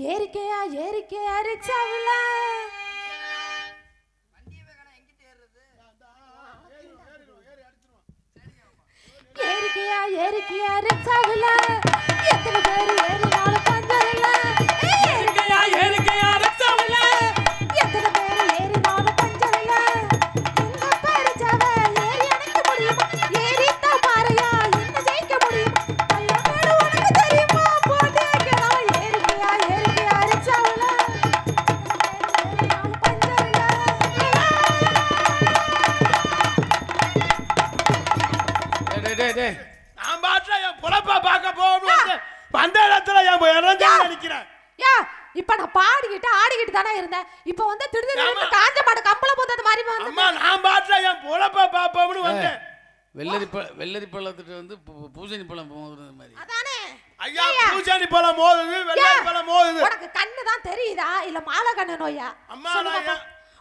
ஏறிக்கையா ஏறிக்கையா ரிக்ஷாவில ஏறிக்கையா ஏறிக்கையா ரிக்ஷாவில எத்தனை பேர் ஏறினாலும் பஞ்சம் இல்ல. ஏறிக்கையா ஏறிக்கையா ரிக்ஷாவில எத்தனை பேர் ஏறினாலும் பஞ்சம் இல்ல. இந்த படிச்சவ ஏறி அணைக்க முடியுமா? ஏறித்தான் பாறையா என்ன ஜெயிக்க முடியும்? பள்ளமேடு உனக்கு தெரியுமா? போட்டு வைக்கலாம். ஏறிக்கையா ஏறிக்கையா ரிக்ஷாவில ஏறினாலும் பஞ்சம் இல்ல. நான் பாட்டுல என் பொழப்பா பார்க்க போகணும் வந்த இடத்துல என் இறஞ்சு நினைக்கிறேன். யா இப்ப நான் பாடிக்கிட்டு ஆடிக்கிட்டு தானே இருந்தேன். இப்ப வந்து திடீர்னு காஞ்ச மாடு கம்பள போதது மாதிரி வந்து அம்மா நான் பாட்டுல என் பொழப்பா பார்ப்போம்னு வந்தேன். வெள்ளரி பழத்துட்டு வந்து பூசணி பழம் போகுது மாதிரி. அதானே ஐயா பூசணி பழம் மோதுது வெள்ளரி பழம் மோதுது. உனக்கு கண்ணு தான் தெரியுதா இல்ல மாலை கண்ணு நோயா? அம்மா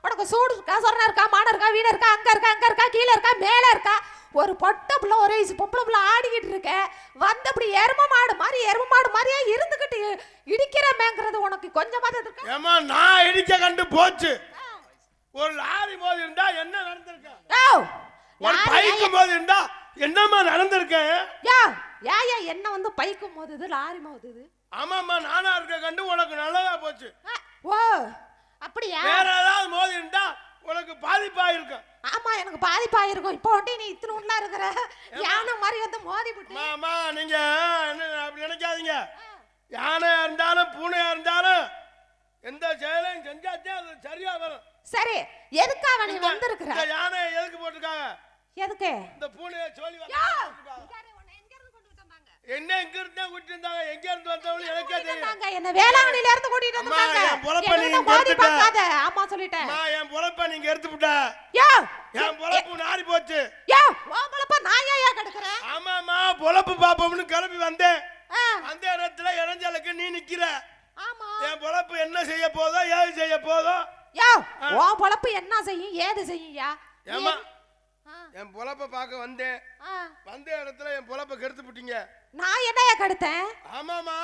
உனக்கு சூடு இருக்கா சொரணை இருக்கா மான இருக்கா வீண இருக்கா அங்க இருக்கா கீழே இருக்கா மேல இருக்கா? ஒரு பொட்டை புள்ள ஒரு வயசு பொம்பளை புள்ள ஆடிக்கிட்டு இருக்க வந்து அப்படி எரும மாடு மாதிரியே இருந்துகிட்டு இடிக்கிறமேங்கிறது உனக்கு கொஞ்சமாவது இருக்கா? ஏமா நான் இடிக்க கண்டு போச்சு. ஒரு லாரி மோதி இருந்தா என்ன நடந்திருக்க? ஒரு பைக்கு மோதி இருந்தா என்னமா நடந்திருக்க? என்ன வந்து பைக்கு மோதுது லாரி மோதுது? ஆமாம்மா நானா இருக்க கண்டு உனக்கு நல்லதா போச்சு. ஓ அப்படியா? வேற ஏதாவது மோதி இருந்தா உனக்கு பாதிப்பாயிருக்கும். ஆமா எனக்கு பாதிப்பாயிருக்கும். இப்போ வந்து நீ இத்தனூட்ல இருக்கிற யானை மாதிரி வந்து மோதி விட்டு. ஆமா நீங்க அப்படி நினைக்காதீங்க. யானையா இருந்தாலும் பூனையா இருந்தாலும் எந்த செயலையும் செஞ்சாச்சே அது சரியா வரும். சரி எதுக்காக நீ வந்திருக்கிற? இந்த யானை எதுக்கு போட்டுருக்காங்க? எதுக்கு? இந்த பூனையை சொல்லி என்ன எங்க இருந்தா கூட்டிட்டு இருந்தாங்க? எங்க இருந்து வந்தவங்க எனக்கே தெரியும். என்ன வேளாங்கண்ணில இருந்து கூட்டிட்டு வந்தாங்க. என் பொழப்ப நீங்க மோதி பார்க்காத. ஆமா சொல்லிட்டேன். என் பொழப்ப நீங்க எடுத்து விட்ட. என் பொழப்பு நாரி போச்சு. உன் பொழப்ப நான் ஏன் கெடுக்கிறேன்? ஆமாமா பொழப்பு பாப்போம்னு கிளம்பி வந்தேன். அந்த இடத்துல இறஞ்சலுக்கு நீ நிக்கிற. ஆமா என் பொழப்பு என்ன செய்ய போதோ ஏது செய்ய போதோ? உன் பொழப்பு என்ன செய்யும் ஏது செய்யும்யா? ஏமா என் பொழப்ப பார்க்க வந்தேன். வந்த இடத்துல என் பொழப்ப கெடுத்து விட்டீங்க. நான் என்னையா கெடுத்தேன்? ஆமாமா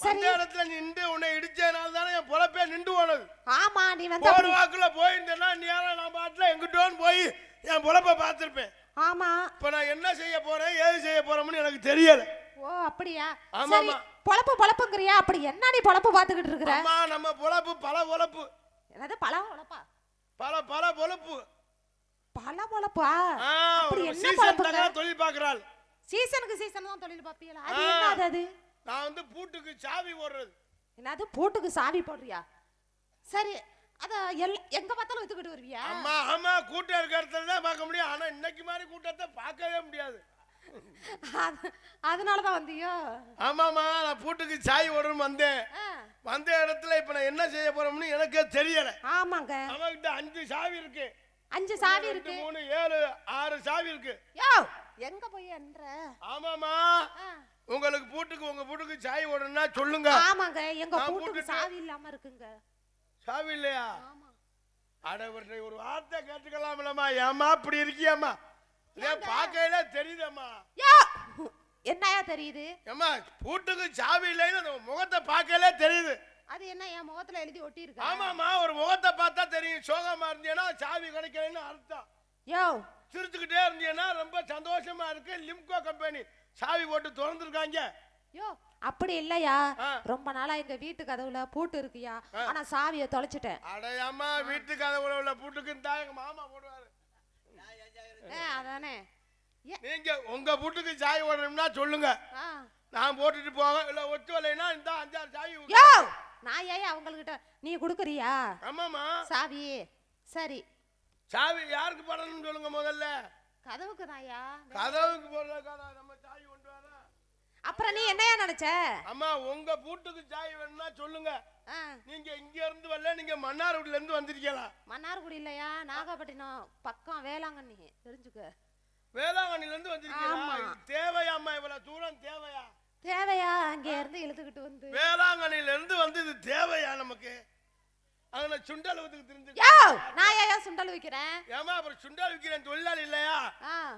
அந்த இடத்துல நின்று உன்னை இடிச்சனால தானே என் பொழப்பே நின்று போனது. ஆமா நீ வந்து ஒரு வாக்குல போயிருந்தேன்னா நீ நான் பாட்டுல எங்கிட்டோன்னு போய் என் பொழப்ப பார்த்திருப்பேன். ஆமா இப்ப நான் என்ன செய்ய போறேன் ஏது செய்ய போறோம்னு எனக்கு தெரியல. ஓ அப்படியா? ஆமாமா பொழப்புங்கறியா? அப்படி என்ன நீ பொழப்பு பார்த்துக்கிட்டு இருக்கிற? அம்மா நம்ம பொழப்பு பல பொழப்பு. என்னது பல பொழப்பா? பல பொழப்பு. பல பொழப்பா? அப்படி என்ன பொழப்பு? தொழில் பார்க்கறாள். சீசனுக்கு சீசன் தான் தொழில் பாப்பியல. அது என்னது அது? நான் வந்து பூட்டுக்கு சாவி போடுறது. என்னது பூட்டுக்கு சாவி போடுறியா? சரி அத எங்க பார்த்தாலும் வித்துக்கிட்டு வருவியா? ஆமா கூட்டம் இருக்கிற இடத்துல தான் பார்க்க முடியும். ஆனா இன்னைக்கு மாதிரி கூட்டத்தை பார்க்கவே முடியாது. அதனால தான் வந்தியோ? ஆமாமா நான் பூட்டுக்கு சாவி போடுறேன்னு வந்தேன். வந்த இடத்துல இப்ப நான் என்ன செய்ய போறோம்னு எனக்கே தெரியல. ஆமாங்க அவங்கிட்ட 5 சாவி இருக்கு. 5 சாவி இருக்கு. 3 7 6 சாவி இருக்கு. எங்க போய் என்ற? ஆமாமா உங்களுக்கு பூட்டுக்கு உங்க பூட்டுக்கு சாவி ஓடணும்னா சொல்லுங்க. ஆமாங்க எங்க பூட்டுக்கு சாவி இல்லாம இருக்குங்க. சாவி இல்லையா? ஆமா. அட ஒரு வார்த்தை கேட்டுக்கலாம்லமா. ஏமா இப்படி இருக்கியாமா? பாக்கையில தெரியுதம்மா. என்னையா தெரியுது? ஏமா பூட்டுக்கு சாவி இல்லைன்னு முகத்தை பாக்கையில தெரியுது. அது என்ன என் முகத்துல எழுதி ஒட்டி இருக்கு? ஆமாமா ஒரு முகத்தை பார்த்தா தெரியும். சோகமா இருந்தீங்கன்னா சாவி கிடைக்கலன்னு அர்த்தம். சிரிச்சுக்கிட்டே இருந்தீங்கன்னா ரொம்ப சந்தோஷமா இருக்கு. லிம்கோ கம்பெனி சாவி போட்டு திறந்துருக்காங்க. அப்படி இல்லையா? ரொம்ப நாளா எங்க வீட்டு கதவுல பூட்டு இருக்குயா. ஆனா சாவியை தொலைச்சிட்டேன். அடையாமா வீட்டு கதவுல உள்ள பூட்டுக்கு தான் எங்க மாமா போடுவாரு. அதானே நீங்க உங்க பூட்டுக்கு சாவி ஓடணும்னா சொல்லுங்க. நான் போட்டுட்டு போவேன். இல்ல ஒத்து வரலைன்னா இந்த 5 சாவி. நான் ஏன் அவங்ககிட்ட நீ குடுக்குறியா? ஆமாமா சாவி. சரி சாவி யாருக்கு போடணும்னு சொல்லுங்க முதல்ல. கதவுக்கு தான்யா. கதவுக்கு போடுறதுக்காக நம்ம சாவி கொண்டு வர. அப்புறம் நீ என்னையா நினைச்ச? அம்மா உங்க பூட்டுக்கு சாவி வேணும்னா சொல்லுங்க. நீங்க இங்க இருந்து வரல, நீங்க மன்னார்குடியில இருந்து வந்திருக்கீங்களா? மன்னார்குடி இல்லையா, நாகப்பட்டினம் பக்கம் வேளாங்கண்ணி. தெரிஞ்சுக்க. வேளாங்கண்ணில இருந்து வந்திருக்கீங்களா? தேவையாம்மா இவ்வளவு தூரம் தேவையா? தேவையா? அங்க இருந்து இழுத்துக்கிட்டு வந்து வேளாங்கண்ணில இருந்து வந்து இது தேவையா நமக்கு? அங்க சுண்டல் ஊத்துக்கு தெரிஞ்சு. நான் ஏன் சுண்டல் விக்கிறேன்? ஏமா அப்புறம் சுண்டல் விக்கிறேன் தொழிலாளி இல்லையா?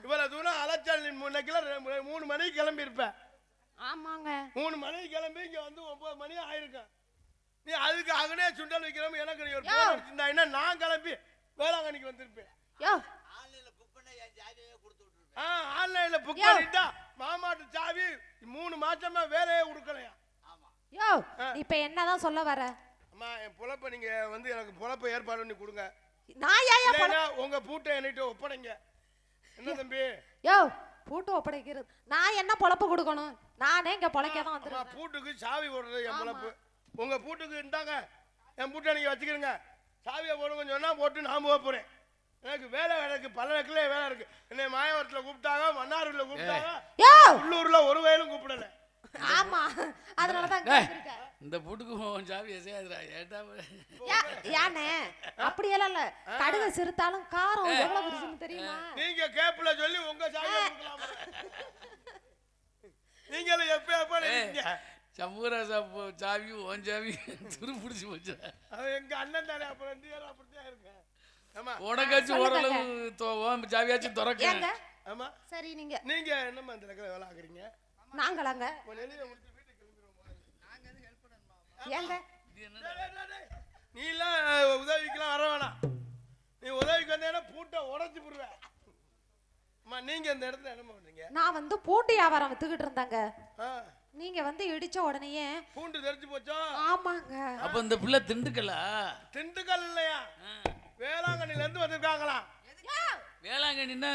இவ்வளவு தூரம் அலைச்சல் 3 மணிக்கு கிளம்பி இருப்பேன். ஆமாங்க 3 மணிக்கு கிளம்பி இங்க வந்து 9 மணி ஆயிருக்கும். நீ அதுக்கு அங்கனே சுண்டல் வைக்கிறோம். எனக்கு நீ ஒரு போன் அடிச்சிருந்தா நான் கிளம்பி வேளாங்கண்ணிக்கு வந்திருப்பேன். யோ ஆன்லைன்ல புக் பண்ண என் சாவியே கொடுத்து விட்டுருப்பேன். ஆன்லைன்ல புக் பண்ணிட்டா மாமாட்டு சாவி 3 மாசமா வேலையே கொடுக்கலையா. ஆமா. யோ இப்ப என்னதான் சொல்ல வர? அம்மா என் பொழப்ப நீங்க வந்து எனக்கு பொழப்ப ஏற்பாடு பண்ணி கொடுங்க. நான் ஏயா உங்க பூட்டை என்கிட்ட ஒப்படைங்க. என்ன தம்பி? யோ பூட்டு ஒப்படைக்கிறது நான் என்ன பொழப்பு கொடுக்கணும்? நானே இங்க பொழைக்க தான் வந்துருக்கேன். பூட்டுக்கு சாவி போடுறது என் பொழப்பு. உங்க பூட்டுக்கு இருந்தாங்க என் பூட்டை நீங்க வச்சுக்கிறீங்க. சாவியை போடுங்கன்னு சொன்னா போட்டு நான் போக போறேன். எனக்கு வேலை இருக்கு, பல இடத்துல வேலை இருக்கு. என்னை மாயவரத்துல கூப்பிட்டாங்க, மன்னார்ல கூப்பிட்டாங்க, உள்ளூர்ல ஒரு வயலும் கூப்பிடல. ஆமா அதனாலதான் இந்த பூட்டுக்கு சாவி எசையாதுடா. ஏட்டா யானே அப்படியெல்லாம் இல்ல. கடுகு சிறுத்தாலும் காரம் எவ்வளவு இருக்குன்னு தெரியுமா? நீங்க கேப்ல சொல்லி உங்க சாவியை கொடுக்கலாம். நீங்களும் எப்ப சம்பூரா சாவி ஓன் சாவி துரு பிடிச்சி போச்சு. அவன் எங்க அண்ணன் தானே. அப்புறம் அப்படித்தான் இருக்கேன். உனக்காச்சும் ஓரளவு சாவியாச்சும் திறக்க. ஆமா சரி நீங்க நீங்க என்னமா இந்த இடத்துல வேலை ஆகுறீங்க? நாங்களாங்க ஏங்க நீ எல்லாம் உதவிக்கெல்லாம் வர வேணாம். நீ உதவிக்கு வந்தேன்னா பூட்டை உடைச்சு போடுவேன். நீங்க இந்த இடத்துல என்ன பண்றீங்க? நான் வந்து பூண்டு வியாபாரம் வித்துக்கிட்டு இருந்தாங்க. நீங்க வந்து இடிச்ச உடனே பூண்டு தெரிஞ்சு போச்சோ? ஆமாங்க. அப்ப இந்த பிள்ளை திண்டுக்கலா? திண்டுக்கல் இல்லையா, வேளாங்கண்ணில இருந்து வந்திருக்காங்களா. வேளாங்கண்ணின்னா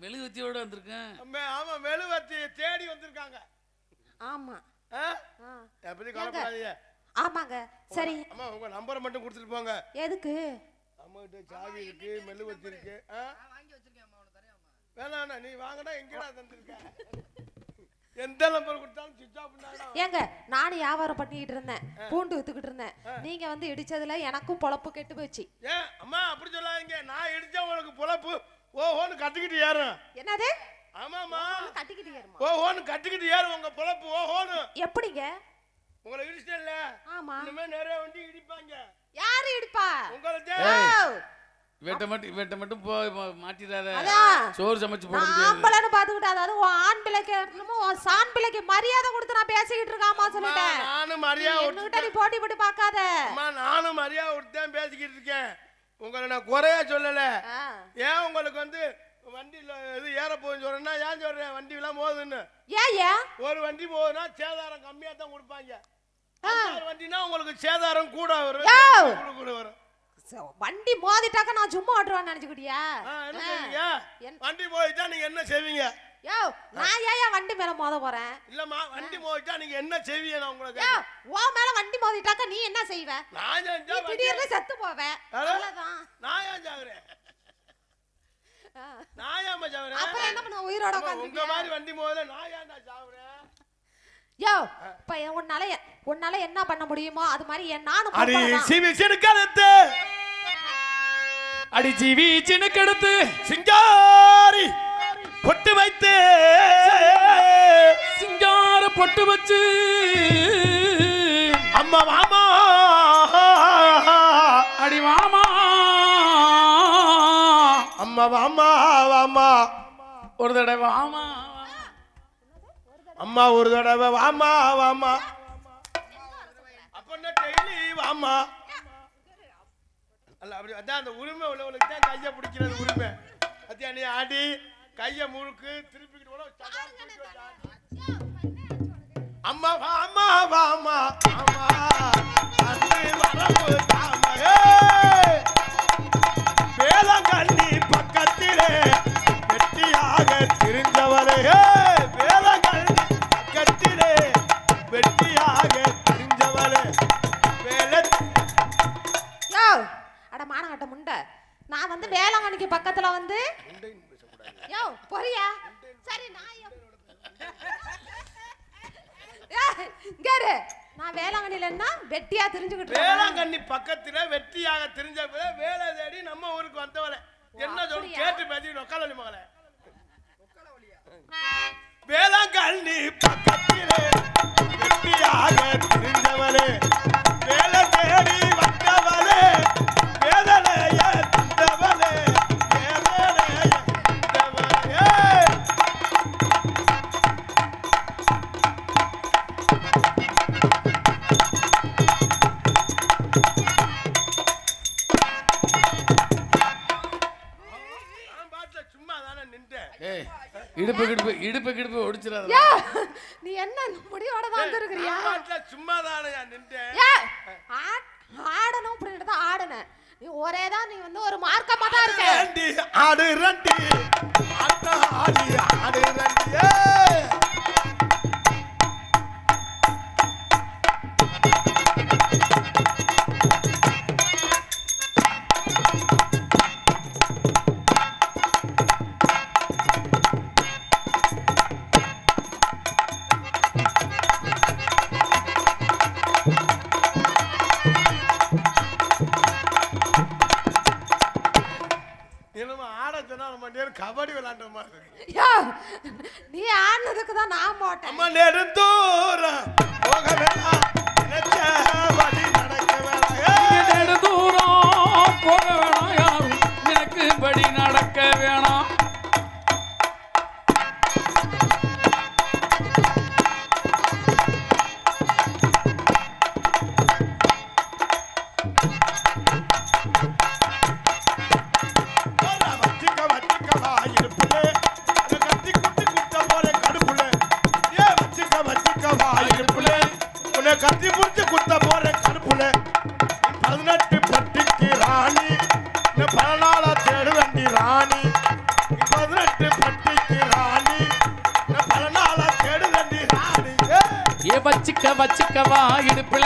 மெழுகுவத்தியோட வந்திருக்கேன். ஆமா மெழுகுவத்தி தேடி வந்திருக்காங்க. ஆமா எப்படி கவலைப்படாதீங்க. ஆமாங்க சரி. அம்மா உங்க நம்பரை மட்டும் கொடுத்துட்டு போங்க. எதுக்கு? அம்மா கிட்ட சாவி இருக்கு, மெழுகுவத்தி இருக்கு. வேணாண்ணா நீ வாங்கடா. எங்கடா தந்திருக்க? எந்த நம்பர் கொடுத்தாலும் சுவிட்ச் ஆஃப் பண்ணாடா. ஏங்க நானும் வியாபாரம் பண்ணிட்டு இருந்தேன், பூண்டு வித்துக்கிட்டு இருந்தேன். நீங்க வந்து இடிச்சதுல எனக்கும் பொழப்பு கெட்டு போச்சு. ஏன் அம்மா அப்படி சொல்லாதீங்க. நான் இடிச்சா உனக்கு பொழப்பு ஓஹோன்னு கட்டிக்கிட்டு ஏறும். என்னது? ஆமாமா கட்டிக்கிட்டு ஏறுமா? ஓஹோன்னு கட்டிக்கிட்டு ஏறும் உங்க பொழப்பு ஓஹோன்னு. எப்படிங்க? உங்களை இடிச்சிட்டேன்ல. ஆமா இனிமே நிறைய வண்டி இடிப்பாங்க. யாரு இடிப்பா? உங்களை இவட்ட மட்டும் போய் மாட்டிடாத. அதான் சோறு சமைச்சு போட முடியாது. ஆம்பளன்னு பாத்துக்கிட்டு அதாவது ஆண் பிள்ளைக்கு என்னமோ சான் பிள்ளைக்கு மரியாதை கொடுத்து நான் பேசிக்கிட்டு இருக்காமா சொல்லிட்டேன். நானும் மரியாதை நீ போட்டி போட்டு பார்க்காத. அம்மா நானும் மரியாதை கொடுத்து பேசிக்கிட்டு இருக்கேன். உங்களை நான் குறையா சொல்லல. ஏன் உங்களுக்கு வந்து வண்டியில இது ஏற போகுதுன்னு சொல்றேன்னா ஏன் சொல்றேன்? வண்டி எல்லாம் போகுதுன்னு. ஏன் ஒரு வண்டி போகுதுன்னா சேதாரம் கம்மியா தான் கொடுப்பாங்க. வண்டினா உங்களுக்கு சேதாரம் கூட வரும். கூட வரும். வண்டி மோதிட்டாக்க நான் சும்மா ஓட்டுவேன்னு நினைச்சுக்கிட்டியா? வண்டி போயிட்டா நீங்க என்ன செய்வீங்க? யோ நான் ஏன் வண்டி மேல மோத போறேன்? இல்லம்மா வண்டி போயிட்டா நீங்க என்ன செய்வீங்க? நான் உங்களுக்கு ஓ மேல வண்டி மோதிட்டாக்க நீ என்ன செய்வ? நான் திடீர்னு செத்து போவேன். அவ்வளவுதான். நான் ஏன் சாகுறேன்? நான் ஏன் சாகுறேன்? அப்புறம் என்ன பண்ண உயிரோட உட்கார்ந்து? உங்க மாதிரி வண்டி மோதல நான் ஏன்டா சாகுறேன்? யோ இப்ப உன்னால என்ன பண்ண முடியுமோ அது மாதிரி நானும் அடி சிவிச்சனுக்கடுத்து அடி ஜீவி சினுக்கடுத்து சிங்காரி பொட்டு வைத்து சிங்கார பொட்டு வச்சு அம்மா வாமா அடி வாமா அம்மா வாமா வாமா ஒரு தடவை வாமா அம்மா ஒரு தடவை வாமா வாமா அப்பன்னா டெய்லி வாமா. அல்ல அப்படி அதான் அந்த உரிமை உள்ளவனுக்கு தான் கையை பிடிக்கிறது உரிமை. அத்தியா நீ ஆடி கையை முழுக்கு திருப்பிக்கிட்டு அம்மா வாமா வாமா அம்மா வரவு வேளாங்கண்ணி பக்கத்திலே வெட்டியாக திரிஞ்சவரே. வேளாங்கண்ணி பக்கத்திலே வெட்டியாக திரிஞ்சவரே. அட மானகட்ட முண்டை, நான் வந்து வேளாங்கண்ணிக்கு பக்கத்துல வந்து யோ பொரியா சரி நான் வேளாங்கண்ணில என்ன வெட்டியா தெரிஞ்சுக்கிட்டு வேளாங்கண்ணி பக்கத்துல வெட்டியாக தெரிஞ்ச வேலை தேடி நம்ம ஊருக்கு வந்தவளே. என்ன சொல்லு கேட்டு பேசி நொக்காலி மகளே. வேளாங்கண்ணி பக்கத்திலே வெட்டியாக தெரிஞ்சவளே. வேலை தேடி வந்தவளே. வேதனைய தந்தவளே. வேதனைய தந்தவளே. இடுப்பு ஒடிச்சிடாத. யா, நீ என்ன இந்த முடியோட தான் வந்திருக்கிறியா? சும்மா தானே நின்றேன். ஆடணும் அப்படின்ட்டு தான் ஆடணும். நீ ஒரே தான், நீ வந்து ஒரு மார்க்கமா தான் இருக்க. ஆடு ரண்டி ஆட்டா ஆடி ஆடு ரண்டி. கபடி விளையாண்டோமா? நீ ஆடுனதுக்கு தான் நான் போட்டேன். அம்மா நெடுந்தூரம் போக வேணாம், நினைச்சபடி நடக்க வேணாம். நெடுந்தூரம் போக வேணாம், யாரும் எனக்கு படி நடக்க வேணாம். கத்தி புடிச்சு குத்த போற கருப்புல 18 பட்டிக்கு ராணி, பல நாளா தேடு வண்டி ராணி. 18 பட்டிக்கு ராணி, பல நாளா தேடு வண்டி ராணி. ஏ வச்சுக்கவா இடுப்புல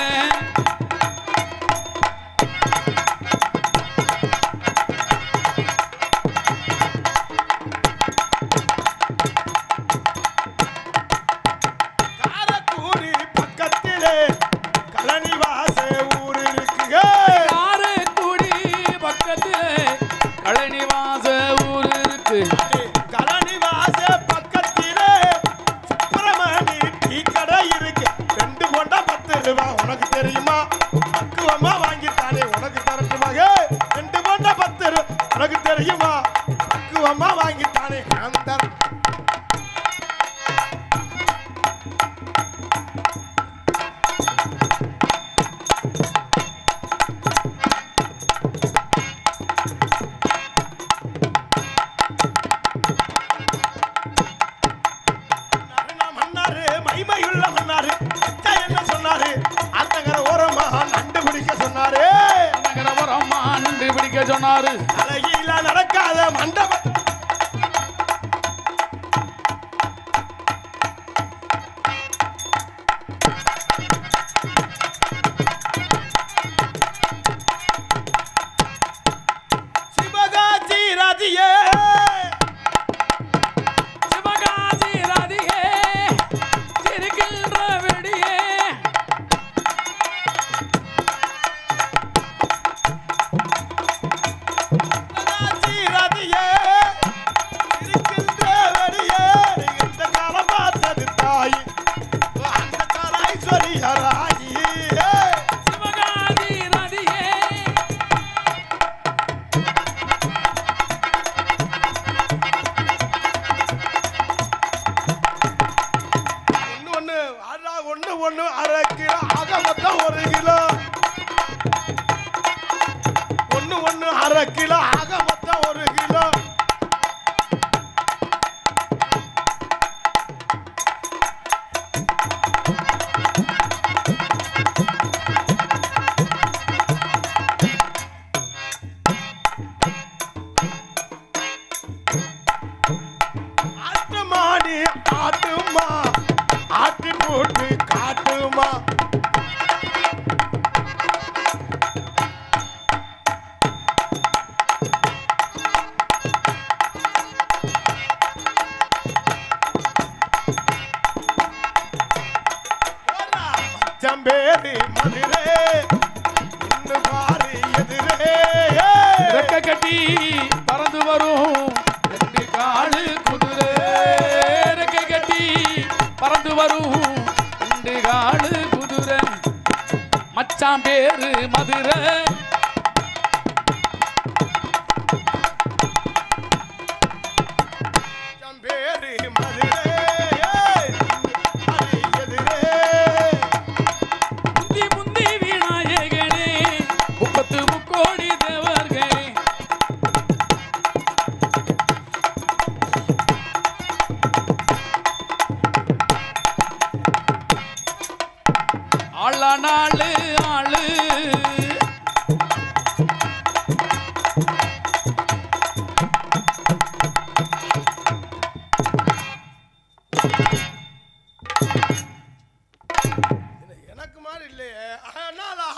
உனக்கு தெரியுமா? பக்குவமா வாங்கித்தானே உனக்கு தரட்டுமாக. 2 போண்டா 10 உனக்கு தெரியுமா? பக்குவமா வாங்கித்தானே அந்த மன்னாரு மைமையுள்ள மன்னாரு என்ன சொன்னாரு? அத்தகர ஓரமா நண்டு பிடிக்க சொன்னாரு. அத்தகர ஓரமா நண்டு பிடிக்க சொன்னாரு. அழகில நடக்காத மண்டபம் சிவகாசி ரதியே, சிவகாசி ரதியே, சிரிக்கின்ற வெடியே. சிவகாசி ரதியே, சிரிக்கின்ற வெடியே. இந்த காலம் பார்த்தது தாய், அந்த கால ஐஸ்வர்யராயி. சிவகாசி ரதியே, ஒண்ணு அரை கிலோ ஆக மொத்தம் 1 கிலோ. ஒண்ணு அரை கிலோ ஆக மொத்தம் 1 கிலோ. ஆட்டு மாடி ஆட்டுமா, ஆட்டி போட்டு காட்டுமா. சம்பேரி மதுரே இன்னு பாரு எதிரே. ரெக்க கட்டி பறந்து வரும் 2 காலு குதிரை. ரெக்க கட்டி பறந்து வரும் 2 காலு குதிரை. மச்சான் பேரு மதுரை. சம்பேரி மதுரே பாரு எதிரே. முந்தி முந்தி விநாயகனே, 30 முக்கோடி தேவர்களே.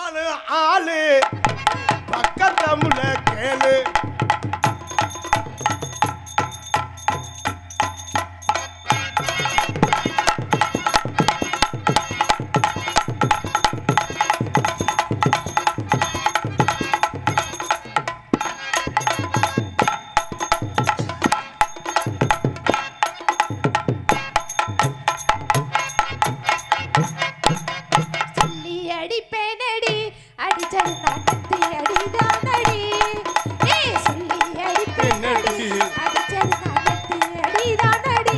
நாலு ஆளு பக்கத்தமுல கேளு. சொல்லி அடிப்பேனடி அடிச்சது நாட்டத்து அடிதானடி. சொல்லி அடிப்பேனடி அடிச்சது நாட்டத்து அடிதானடி.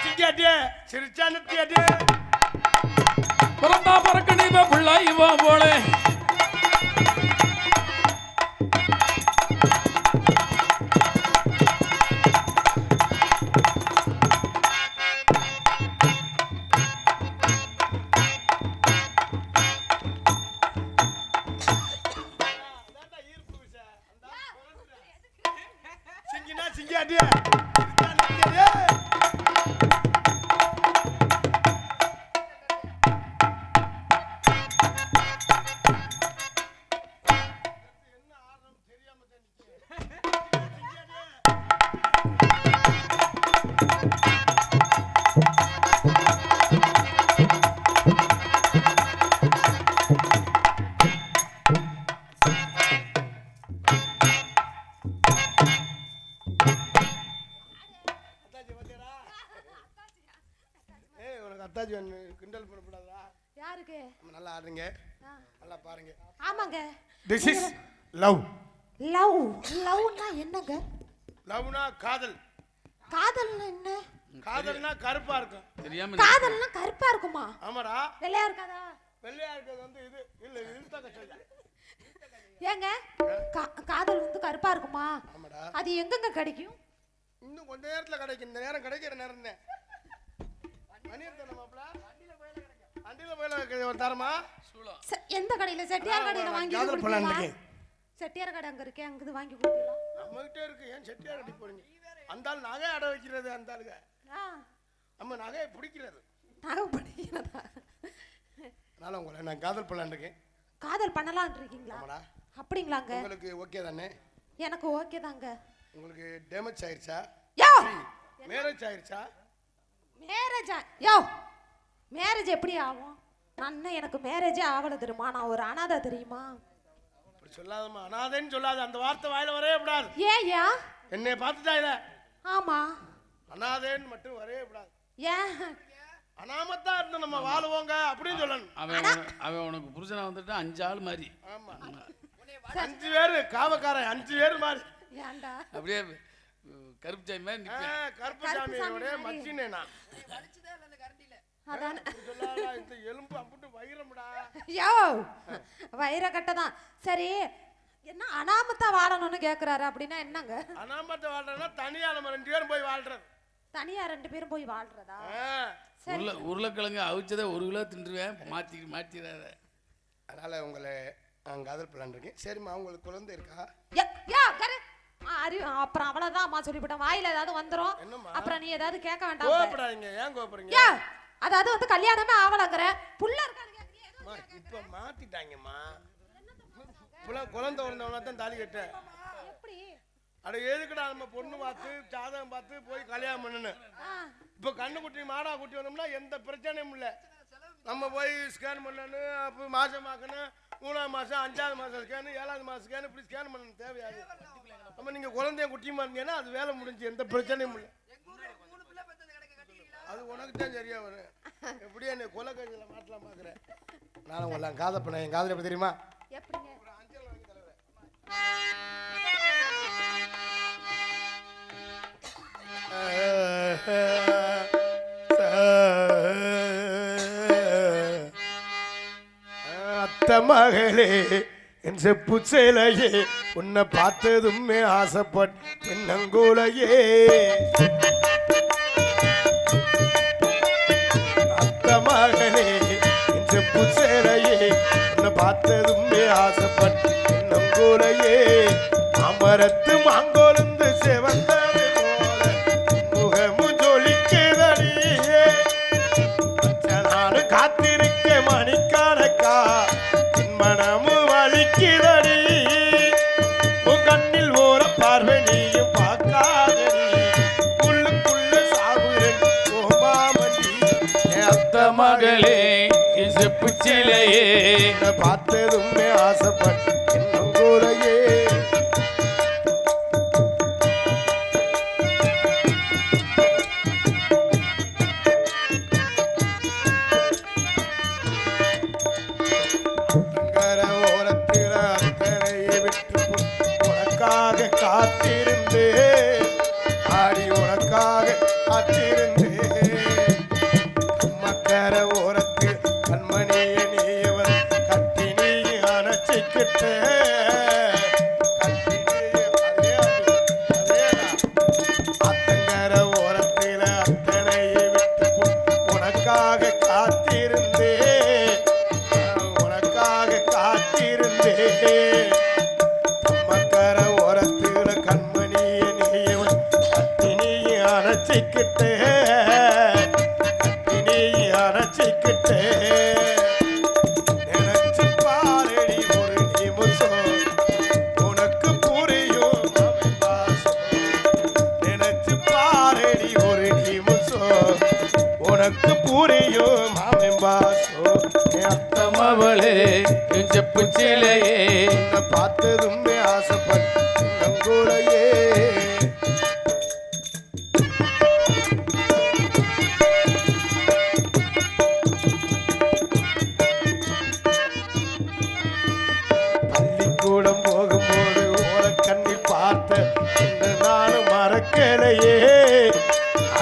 சிங்கியாட்டியே சிரிச்சானத்தியாட்டியே பிறந்தா பறக்க நீ பிள்ளை இவன் போலே சிங்கினா சிங்கியாட்டியே சிரிச்சானத்தியாட்டியே. ஏய் உனக்கு அத்தாச்சி ஒன்று கிண்டல் பண்ணக்கூடாதா? யாருக்கு? நம்ம நல்லா ஆடுறீங்க, நல்லா பாருங்க. ஆமாங்க. This is love. லவ். லவ்னா என்னங்க? லவ்னா காதல். காதல்னா என்ன? காதல்னா கருப்பா இருக்கும். தெரியாம காதல்னா கருப்பா இருக்குமா? ஆமாடா. வெள்ளையா இருக்காதா? வெள்ளையா இருக்கிறது வந்து இது இல்ல இழுத்தக்க சொல்ல. ஏங்க காதல் வந்து கருப்பா இருக்குமா? ஆமாடா. அது எங்கங்க கிடைக்கும்? இன்னும் கொஞ்ச நேரத்துல கிடைக்கும். இந்த நேரம் கிடைக்கிற நேரம் தான். மணியர் மாப்ள அண்டில போயில தரமா? எந்த கடையில? செட்டியார் கடையில வாங்கி காதல் பண்ணலான்னு கொடுத்தீங்களா? இருக்கேன். செட்டியார் கடை அங்க இருக்கே, அங்க வாங்கி கொடுத்தீங்களா? நம்மகிட்ட இருக்கு. ஏன் செட்டியார் கட்டி போறீங்க? அந்த ஆள் நகை அடை வைக்கிறது, அந்த ஆளுங்க நம்ம நகையை பிடிக்கிறது. நகை பிடிக்கிறதா? அதனால உங்களை நான் காதல் பண்ணலான்னு இருக்கேன். காதல் பண்ணலாம்னு இருக்கீங்களா? ஆமாடா. அப்படிங்களாங்க? உங்களுக்கு ஓகே தானே? எனக்கு ஓகே தாங்க. உங்களுக்கு டேமேஜ் ஆயிருச்சா? யோ மேரேஜ் ஆயிருச்சா? மேரேஜ் யோ மேரேஜ் எப்படி ஆகும்? நான் எனக்கு மேரேஜே ஆகல தெரியுமா? நான் ஒரு அனாதை தெரியுமா? அப்படி சொல்லாதம்மா, அனாதைன்னு சொல்லாத. அந்த வார்த்தை வாயில வரவே கூடாது. ஏயா? என்னை பார்த்துட்டாயில. ஆமா. அனாதைன்னு மட்டும் வரவே கூடாது. ஏன்? அனாமத்தா இருந்து நம்ம வாழுவோங்க அப்படின்னு சொல்லணும். அவன் உனக்கு புருஷனா வந்துட்டு 5 ஆள் மாதிரி. ஆமா. 5 பேரு காவக்காரன், 5 பேரு மாதிரி. ஏன்டா? அப்படியே கருப்பு சாமி மாதிரி நிப்பேன். கருப்பு சாமியோட மச்சினே நான். அதானே. சொல்லாதா, இந்த எலும்பு அம்புட்டு வைரம்டா. யோ வைர கட்டதான். சரி, என்ன அனாமத்தா வாழணும்னு கேக்குறாரு, அப்படின்னா என்னங்க? அனாமத்த வாழ்றதுன்னா தனியா நம்ம 2 பேரும் போய் வாழ்றது. தனியா 2 பேரும் போய் வாழ்றதா? உருளைக்கிழங்கு அவிச்சதை 1 கிலோ தின்றுவேன். மாத்திடாத. அதனால உங்களை நான் காதல் பண்ணலான்னு இருக்கேன். சரிம்மா, உங்களுக்கு குழந்தை இருக்கா? அப்புறம் அவ்வளவுதான் அம்மா சொல்லிவிட்டேன். வாயில ஏதாவது வந்துரும். அப்புறம் நீ ஏதாவது கேட்க வேண்டாம். கோபப்படாதீங்க. ஏன் கோபப்படுறீங்க? அதாவது வந்து கல்யாணமே ஆகலங்கற புள்ள இருக்காங்க. இப்ப மாத்திட்டாங்கம்மா. குழந்தை வந்தவனா தான் தாலி கட்ட. எப்படி? அட எதுக்குடா நம்ம பொண்ணு பார்த்து ஜாதகம் பார்த்து போய் கல்யாணம் பண்ணணும். இப்ப கண்ணு குட்டி மாடா குட்டி வந்தோம்னா எந்த பிரச்சனையும் இல்லை. நம்ம போய் ஸ்கேன் பண்ணணும், அப்போ மாசமாக்கணும், 3ஆம் மாசம் 5ஆவது மாசம் ஸ்கேனு, 7ஆவது மாசம் ஸ்கேனு, இப்படி ஸ்கேன் பண்ணணும் தேவையாது. நம்ம நீங்க குழந்தைய குட்டியுமா இருந்தீங்கன்னா அது வேலை முடிஞ்சு, எந்த பிரச்சனையும் இல்லை. அது உனக்கு தான் சரியா வரும். எப்படியே என்ன கொலை கைதில் மாட்டலாம் பார்க்குறேன். நான் உங்களை காதல் பண்ணேன். என் காதல் எப்படி தெரியுமா? எப்படிங்க? அத்த மகளே என் செப்பு சேலையே, உன்னை பார்த்ததுமே ஆசைப்பட் தென்னங்கோலையே. உன்னை பார்த்ததுமே ஆசைப்பட்டு இன்னும் கூறையே அமரத்து மாங்கொழுந்து சிவந்தது போல முகமும் ஜொலிக்குதடியே நானு காத்திருக்க மணிக்கணக்கா என் மனமும் வலிக்குதடி உன் கண்ணில் ஓர பார்வை நீயும் பார்க்காதடி உள்ளுக்குள்ள சாகுறேன் கோமாமண்டி அத்த மகளே செப்பு சிலையே உன்னை பார்த்ததுமே ஆசைப்பட்டு இன்னும் கூறையே அங்கர ஓரத்தில அக்கறையை விட்டு உனக்காக காத்திருந்தே ஆடி உனக்காக காத்திருந்தே மக்கர ஓரத்தில் கண்மணியை நீயவன் கட்டி நீ அணைச்சிக்கிட்ட கட்டி நீ அத்தங்கர ஓரத்தில அத்தனையை விட்டு உனக்காக காத்திருந்தே உனக்காக காத்திருந்தே மக்கர ஓரத்தில கண்மணியை நீயவன் கட்டி நீ அணைச்சிக்கிட்டே கட்டி நீ அணைச்சிக்கிட்டே நினைச்சு பாரடி ஒரு நிமிஷம் உனக்கு புரியும் அவன் பாசம் நினைச்சு பாரடி ஒரு நிமிஷம் உனக்கு புரியும் அவன் பாசம் என் அத்தை மகளே செப்பு சிலையே உன்னை பார்த்ததுமே ஆசைப்பட்டு நங்கூரையே பள்ளிக்கூடம் போகும்போது ஓரக்கண்ணில் பார்த்த இன்று நானும் மறக்கலையே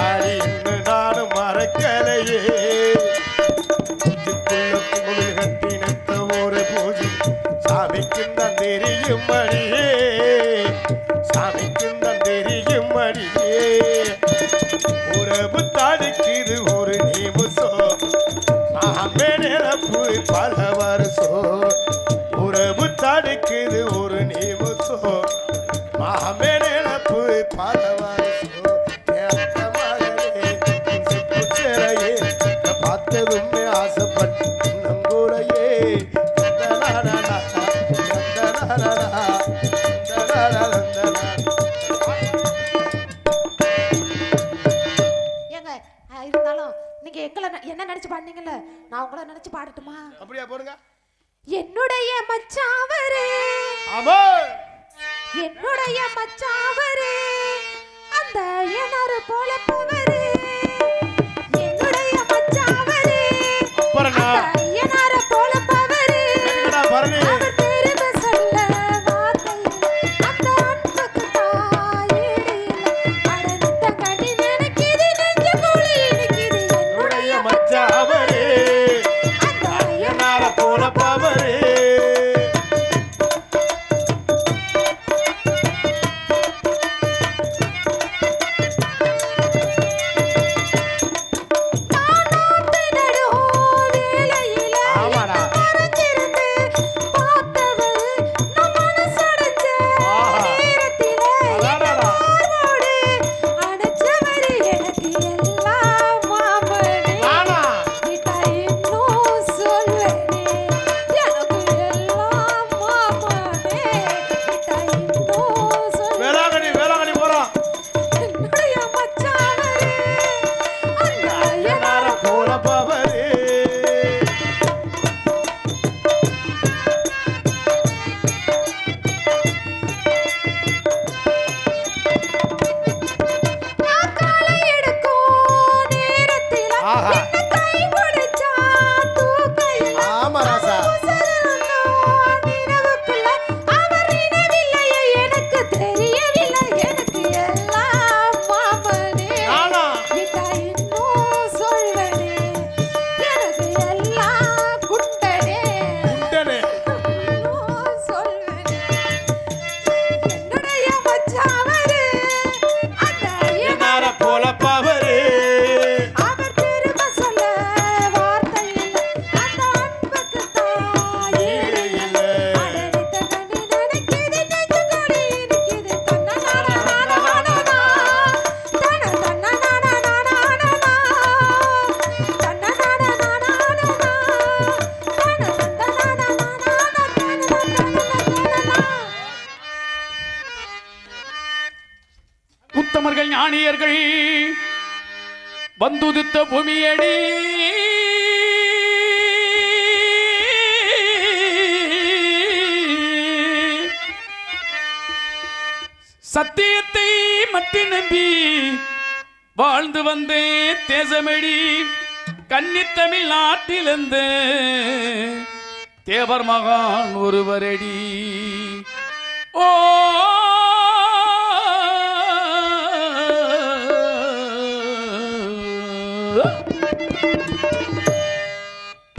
ஆடி இன்று நானும் மறக்கலையே பூஜைக்குள்ள கோவில் கட்டி நிற்க ஒரு பூஜை சாமிக்கும் தான் தெரியும் மணியே சாமிக்கும் தான் தெரியும் மணியே உறவு தடுக்குது ஒரு நிமிஷம் மாமே நினப்பு பல வருஷம் உறவு தடுக்குது ஒரு நிமிஷம் மாமே நினப்பு பல வருஷம் என் அத்தை மகளே, உன் செப்பு சிலையே, நான் பார்த்ததுமே ஆசைப்பட்டு நங்கூரையே தந்தனானா, தந்தனானா, தந்தனானா. ஏங்க இருந்தாலும் நீங்க எங்களை என்ன நினைச்சு பாடுனீங்கல்ல நான் உங்களை நினைச்சு பாடட்டுமா? அப்படியா போடுங்க. என்னுடைய மச்சாவரே ஆமா என்னுடைய மச்சாவரே அந்த ஐயனாரு போல பவரே என்னுடைய மச்சாவரே அப்புறம் அந்த ஐயனாரு போல பவரே என்னடா பரணி அவர் பெருமை சொல்ல வார்த்தை இல்ல. அந்த அன்புக்கு தாயீடு இல்ல. அட நித்த கண்ணி நினைக்குது நெஞ்சு கூலி இனிக்குது என்னுடைய மச்சாவரே அந்த ஐயனாரு என்னால போன பவரே ஞானியர்கள் வந்துதித்த பூமியடி சத்தியத்தை மட்டும் நம்பி வாழ்ந்து வந்தே தேசமடி கன்னித்தமிழ் நாட்டிலிருந்து தேவர் மகான் ஒருவரடி. ஓ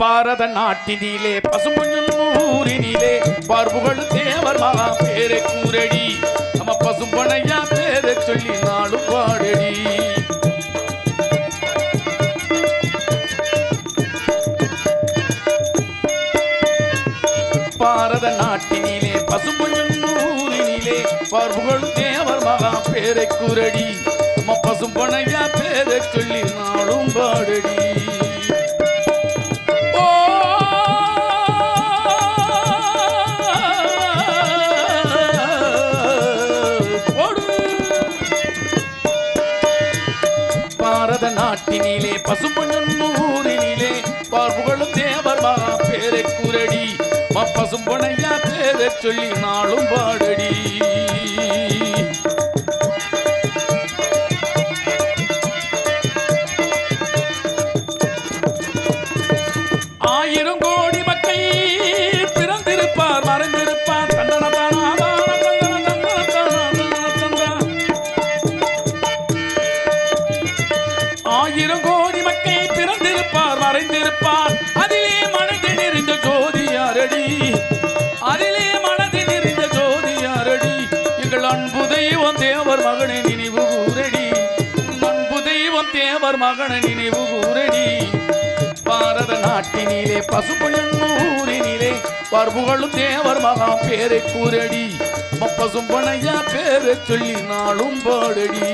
பாரத நாட்டினிலே பசும்பொன்னூரினிலே பார்ப்புகள் தேவர் மகா பேரை கூரடி. நம்ம பசும்பனையா பேரை சொல்லி நாளும் பாடடி. பாரத நாட்டினிலே பசும்பொன்னூரினிலே பார்ப்புகள் தேவர் மகா பேரை கூரடி. நம்ம பசும்பனையா பேரை சொல்லி நாளும் பாடடி. பாரத நாட்டினிலே பசும்பொன்னூரினிலே பார்ப்புகளும் தேவர் மகா பேரை கூரடி. பசும்பொனையா பேரை சொல்லி நாளும் பாடடி. ஆயிரம் கோடி மக்கள் பிறந்திருப்பார் மறைந்திருப்பார் ஆயிரம் கோடி மக்கள் பிறந்திருப்பார் மறைந்திருப்பார் அதிலே மனதில் நிறைந்த ஜோதியாரடி. அதிலே மனதில் நிறைந்த ஜோதியாரடி. எங்கள் அன்பு தெய்வம் தேவர் மகனை நினைவு கூரடி. அன்பு தெய்வம் தேவர் மகனை நினைவு கூரடி. பாரத நாட்டினிலே பசும்பொன்னூரினிலே பார்ப்புகளும் தேவர் மகா பேரை கூரடி. பசும்பனையா பேரை சொல்லி நாளும் பாடடி.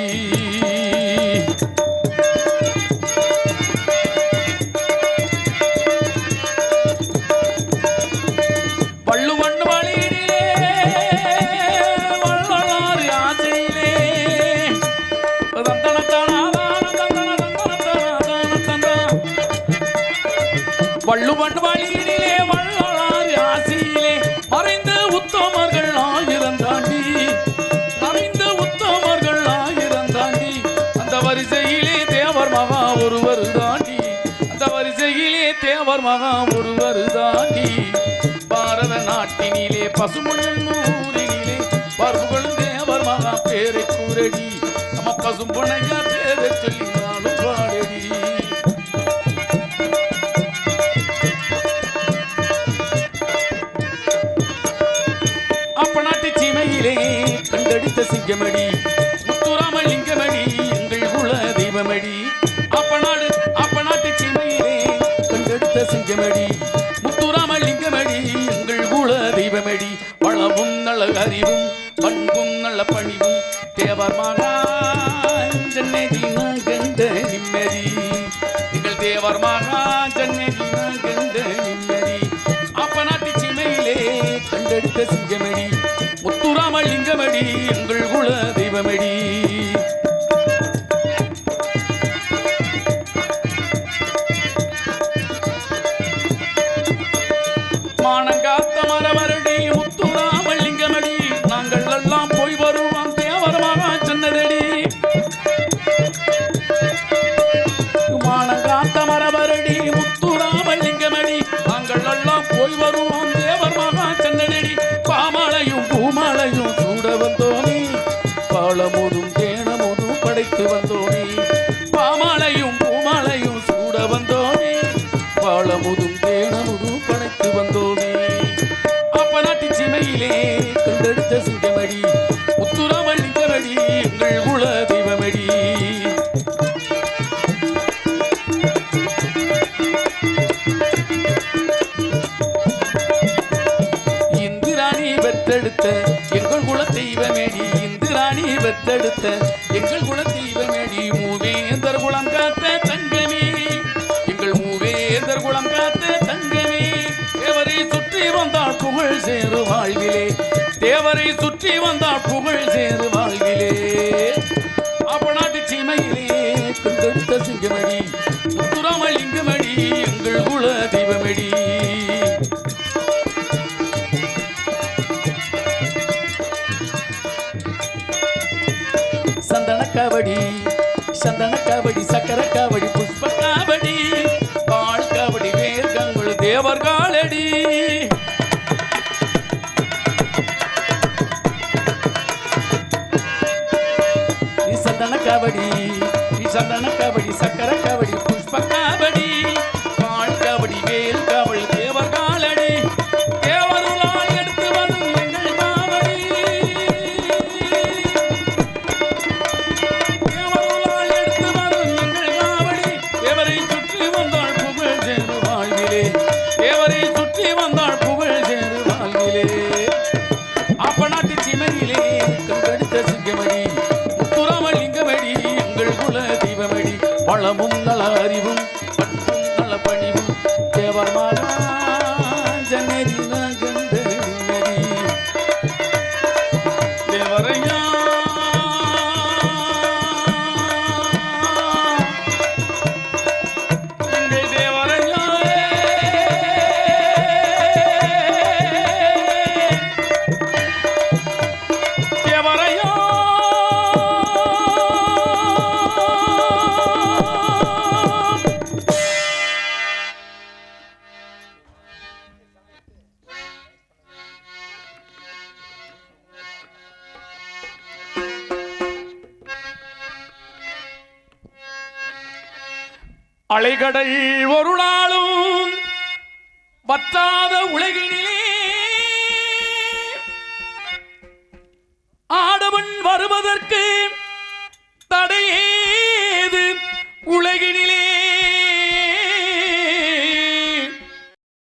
வள்ளுவன் வழியிலே வள்ளலார் ஆசியிலே மறைந்து உத்தமர்கள் ஆயிரம் தாண்டி. மறைந்து உத்தமர்கள் ஆயிரம் தாண்டி. அந்த வரிசையிலே தேவர் மகா ஒருவர் தாண்டி. அந்த வரிசையிலே தேவர் மகா ஒருவர் தாண்டி. பாரத நாட்டினிலே பசும்பொன்னூரினிலே பார்ப்புகளும் தேவர் மகா பேரை கூரடி. நம்ம பசும்பொனையா பேரை சொல்லி நாளும் பாடடி. அப்பநாட்டு சீமையிலே கண்டடித்த சிங்கமடி முத்துராமலிங்கமடி எங்கள் குல தெய்வமடி. அப்பநாட்டு சீமையிலே கண்டடித்த சிங்கமடி முத்துராமலிங்கமடி எங்கள் குல தெய்வமடி. வளமும் நல்ல அறிவும் பண்பும் நல்ல பணிவும் தேவர் மகான் ஜன்னதினா கண்ட நிம்மதி. எங்கள் தேவர் மகான் ஜன்னதினா கண்ட நிம்மதி. அப்பநாட்டு சீமையிலே கண்டெடுத்த சிங்கமடி முத்துராமலிங்கமடி எங்கள் குல தெய்வமடி. மானங்காத்த மரவரடி முத்துராமலிங்கமடி நாங்கள் எல்லாம் போய் வருவோம் தேவர் மகான் சொன்னதடி. மானங்காத்த மரவரடி முத்துராமலிங்கமடி நாங்கள் எல்லாம் போய் வருவோம் தேவர் மகான் சொன்னதடி. பாமாலையும் பூமாலையும் சூட வந்தோனே பாலமுதும் தேனமுதும் படைத்து வந்தோனே. பாமாலையும் பூமாலையும் சூட வந்தோனே பாலமுதும் தேனமுதும் படைத்து வந்தோனே. அப்பநாட்டு சீமையிலே கண்டெடுத்த சிங்கமடி முத்துராமலிங்கமடி எங்கள் குல தெய்வமடி. இந்திராணி பெற்றெடுத்த எங்கள் குல தெய்வமேடி. இந்திராணி பெற்றெடுத்த எங்கள் குல தெய்வமேடி. மூவேந்தர் குலம் காத்த தங்கமே எங்கள் மூவேந்தர் குலம் காத்த தங்கமே. தேவரை சுற்றி வந்தால் புகழ் சேரு வாழ்விலே. தேவரை சுற்றி வந்தால் புகழ் சேரு வாழ்விலே. அப்பநாட்டு கபடி புஷ்ப கபடி பால் கபடி வேர்கங்கள் தேவர் காலடி சந்தன கபடி சந்தன கபடி சக்கர கபடி புஷ்ப கபடி பால் கபடி வேல் கபடி தேவர் காலடி தேவருளால் எடுத்து வரும் எங்கள் காவடி தேவருளால் எடுத்து வரும் எங்கள் காவடி தேவரை சுற்றி வந்தாள் புகழ் சேரு வாழ்விலே தேவரை சுற்றி வந்தாள் புகழ் சேரு வாழ்விலே அப்பநாட்டு சிமரியிலே கண்டெடுத்த சிங்கமடி துறமலிங்கமடி எங்கள் குல தீபமடி பழமும் நல அறிவும் பட்டும் நல பணிவும் தேவர் மாதா ஜன்னதி நகந்த நிம்மதி தேவரையா எங்கள் தேவரையா தேவரையா அலைகடல் ஒரு நாளும் வற்றாத உலகினிலே ஆடவன் வருவதற்கு